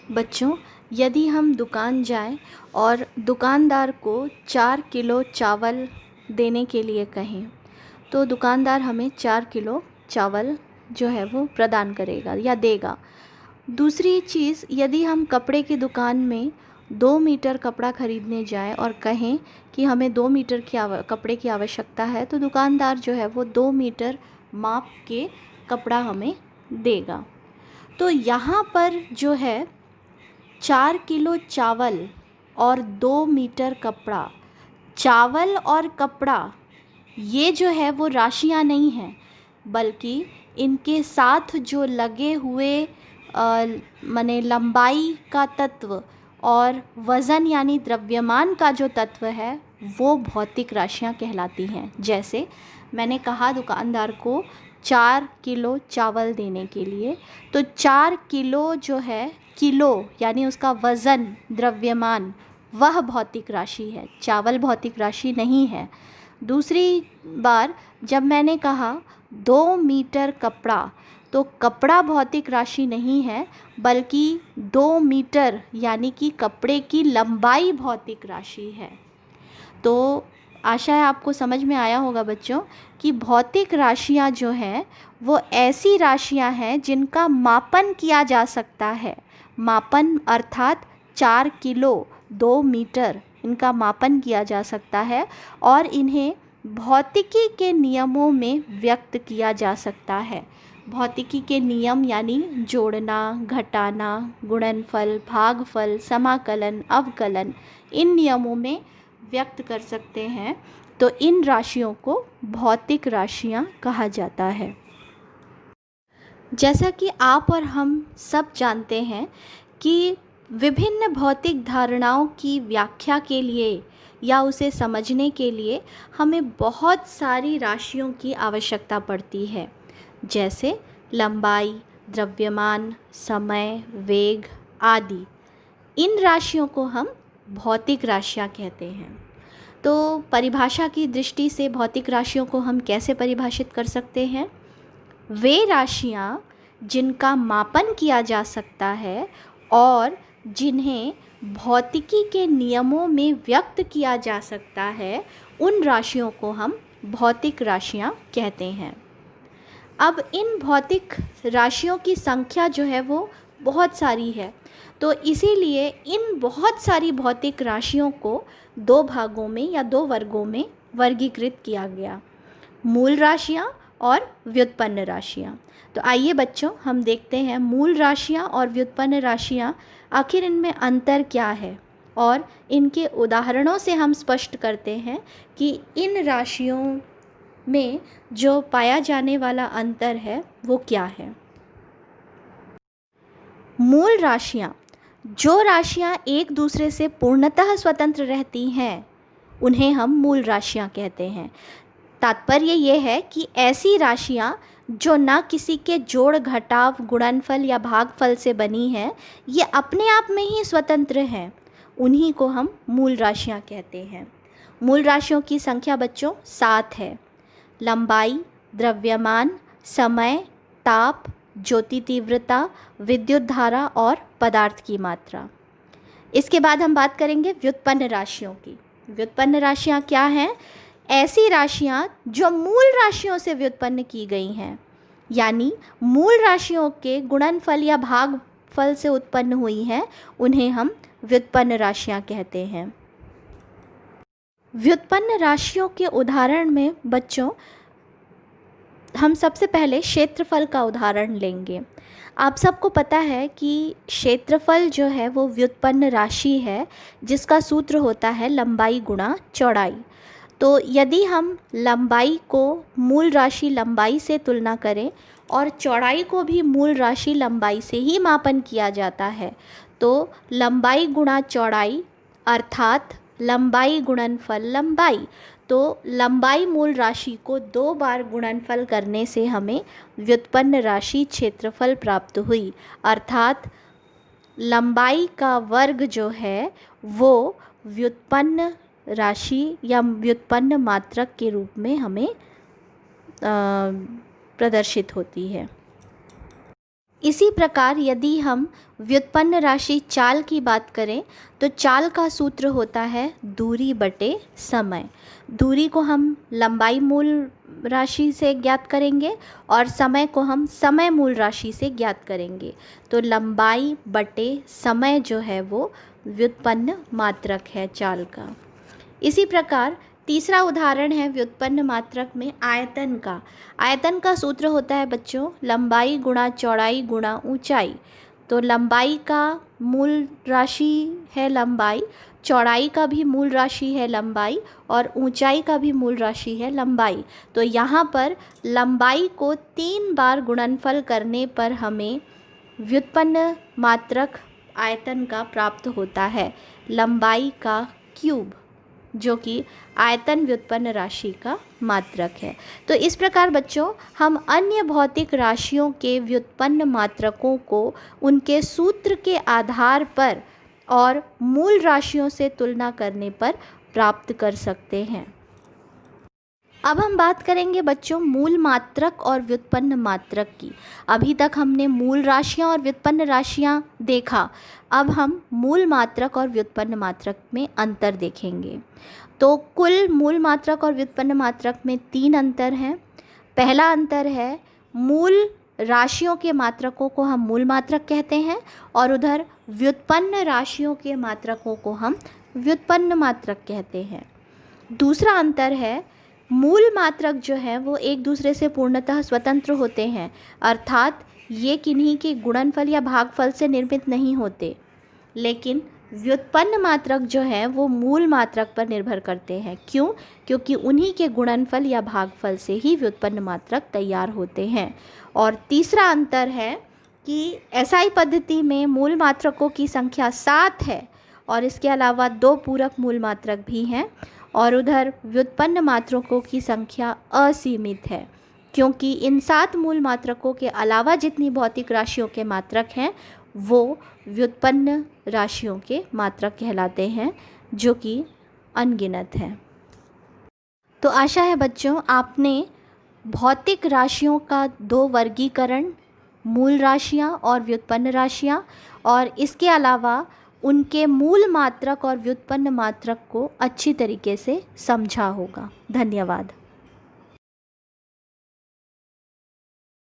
बच्चों, यदि हम दुकान जाएं और दुकानदार को 4 किलो चावल देने के लिए कहें, तो दुकानदार हमें 4 किलो चावल जो है वो प्रदान करेगा या देगा। दूसरी चीज़, यदि हम कपड़े की दुकान में 2 मीटर कपड़ा ख़रीदने जाएं और कहें कि हमें 2 मीटर कपड़े की आवश्यकता है, तो दुकानदार जो है वो 2 मीटर माप के कपड़ा हमें देगा। तो यहाँ पर जो है 4 किलो चावल और 2 मीटर कपड़ा, चावल और कपड़ा ये जो है वो राशियाँ नहीं हैं, बल्कि इनके साथ जो लगे हुए माने लंबाई का तत्व और वज़न यानी द्रव्यमान का जो तत्व है वो भौतिक राशियाँ कहलाती हैं। जैसे मैंने कहा दुकानदार को 4 किलो चावल देने के लिए, तो 4 किलो जो है, किलो यानी उसका वज़न, द्रव्यमान, वह भौतिक राशि है, चावल भौतिक राशि नहीं है। दूसरी बार जब मैंने कहा 2 मीटर कपड़ा, तो कपड़ा भौतिक राशि नहीं है, बल्कि 2 मीटर यानी कि कपड़े की लंबाई भौतिक राशि है। तो आशा है आपको समझ में आया होगा बच्चों कि भौतिक राशियाँ जो हैं वो ऐसी राशियाँ हैं जिनका मापन किया जा सकता है। मापन अर्थात 4 किलो 2 मीटर इनका मापन किया जा सकता है और इन्हें भौतिकी के नियमों में व्यक्त किया जा सकता है। भौतिकी के नियम यानी जोड़ना, घटाना, गुणनफल, भागफल, समाकलन, अवकलन, इन नियमों में व्यक्त कर सकते हैं। तो इन राशियों को भौतिक राशियाँ कहा जाता है। जैसा कि आप और हम सब जानते हैं कि विभिन्न भौतिक धारणाओं की व्याख्या के लिए या उसे समझने के लिए हमें बहुत सारी राशियों की आवश्यकता पड़ती है, जैसे लंबाई, द्रव्यमान, समय, वेग आदि। इन राशियों को हम भौतिक राशियाँ कहते हैं। तो परिभाषा की दृष्टि से भौतिक राशियों को हम कैसे परिभाषित कर सकते हैं? वे राशियाँ जिनका मापन किया जा सकता है और जिन्हें भौतिकी के नियमों में व्यक्त किया जा सकता है, उन राशियों को हम भौतिक राशियाँ कहते हैं। अब इन भौतिक राशियों की संख्या जो है वो बहुत सारी है, तो इसीलिए इन बहुत सारी भौतिक राशियों को 2 भागों में या 2 वर्गों में वर्गीकृत किया गया, मूल राशियाँ और व्युत्पन्न राशियाँ। तो आइए बच्चों हम देखते हैं मूल राशियाँ और व्युत्पन्न राशियाँ, आखिर इनमें अंतर क्या है, और इनके उदाहरणों से हम स्पष्ट करते हैं कि इन राशियों में जो पाया जाने वाला अंतर है वो क्या है। मूल राशियाँ, जो राशियाँ एक दूसरे से पूर्णतः स्वतंत्र रहती हैं, उन्हें हम मूल राशियाँ कहते हैं। तात्पर्य ये है कि ऐसी राशियाँ जो न किसी के जोड़, घटाव, गुणनफल या भागफल से बनी हैं, ये अपने आप में ही स्वतंत्र हैं, उन्हीं को हम मूल राशियाँ कहते हैं। मूल राशियों की संख्या बच्चों 7 है। लंबाई, द्रव्यमान, समय, ताप, ज्योति तीव्रता, विद्युत धारा और पदार्थ की मात्रा। इसके बाद हम बात करेंगे व्युत्पन्न राशियों की। व्युत्पन्न राशियाँ क्या हैं? ऐसी राशियाँ जो मूल राशियों से व्युत्पन्न की गई हैं, यानी मूल राशियों के गुणनफल या भागफल से उत्पन्न हुई हैं, उन्हें हम व्युत्पन्न राशियाँ कहते हैं। व्युत्पन्न राशियों के उदाहरण में बच्चों हम सबसे पहले क्षेत्रफल का उदाहरण लेंगे। आप सबको पता है कि क्षेत्रफल जो है वो व्युत्पन्न राशि है, जिसका सूत्र होता है लंबाई गुणा चौड़ाई। तो यदि हम लंबाई को मूल राशि लंबाई से तुलना करें और चौड़ाई को भी मूल राशि लंबाई से ही मापन किया जाता है, तो लंबाई गुणा चौड़ाई अर्थात लंबाई गुणनफल लंबाई, तो लंबाई मूल राशि को 2 बार गुणनफल करने से हमें व्युत्पन्न राशि क्षेत्रफल प्राप्त हुई, अर्थात लंबाई का वर्ग जो है वो व्युत्पन्न राशि या व्युत्पन्न मात्रक के रूप में हमें प्रदर्शित होती है। इसी प्रकार यदि हम व्युत्पन्न राशि चाल की बात करें तो चाल का सूत्र होता है दूरी बटे समय। दूरी को हम लंबाई मूल राशि से ज्ञात करेंगे और समय को हम समय मूल राशि से ज्ञात करेंगे। तो लंबाई बटे समय जो है वो व्युत्पन्न मात्रक है चाल का। इसी प्रकार तीसरा उदाहरण है व्युत्पन्न मात्रक में आयतन का। आयतन का सूत्र होता है बच्चों लंबाई गुणा चौड़ाई गुणा ऊंचाई। तो लंबाई का मूल राशि है लंबाई, चौड़ाई का भी मूल राशि है लंबाई और ऊंचाई का भी मूल राशि है लंबाई। तो यहाँ पर लंबाई को 3 बार गुणनफल करने पर हमें व्युत्पन्न मात्रक आयतन का प्राप्त होता है, लंबाई का क्यूब, जो कि आयतन व्युत्पन्न राशि का मात्रक है। तो इस प्रकार बच्चों हम अन्य भौतिक राशियों के व्युत्पन्न मात्रकों को उनके सूत्र के आधार पर और मूल राशियों से तुलना करने पर प्राप्त कर सकते हैं। अब हम बात करेंगे बच्चों मूल मात्रक और व्युत्पन्न मात्रक की। अभी तक हमने मूल राशियां और व्युत्पन्न राशियां देखा, अब हम मूल मात्रक और व्युत्पन्न मात्रक में अंतर देखेंगे। तो कुल मूल मात्रक और व्युत्पन्न मात्रक में 3 अंतर हैं। पहला अंतर है मूल राशियों के मात्रकों को हम मूल मात्रक कहते हैं और उधर व्युत्पन्न राशियों के मात्रकों को हम व्युत्पन्न मात्रक कहते हैं। दूसरा अंतर है मूल मात्रक जो है वो एक दूसरे से पूर्णतः स्वतंत्र होते हैं, अर्थात ये किन्हीं के गुणनफल या भागफल से निर्मित नहीं होते, लेकिन व्युत्पन्न मात्रक जो है वो मूल मात्रक पर निर्भर करते हैं। क्यों? क्योंकि उन्हीं के गुणनफल या भागफल से ही व्युत्पन्न मात्रक तैयार होते हैं। और तीसरा अंतर है कि एसआई पद्धति में मूल मात्रकों की संख्या 7 है और इसके अलावा 2 पूरक मूल मात्रक भी हैं, और उधर व्युत्पन्न मात्रकों की संख्या असीमित है, क्योंकि इन 7 मूल मात्रकों के अलावा जितनी भौतिक राशियों के मात्रक हैं वो व्युत्पन्न राशियों के मात्रक कहलाते हैं, जो कि अनगिनत हैं। तो आशा है बच्चों आपने भौतिक राशियों का 2 वर्गीकरण, मूल राशियां और व्युत्पन्न राशियां, और इसके अलावा उनके मूल मात्रक और व्युत्पन्न मात्रक को अच्छी तरीके से समझा होगा। धन्यवाद।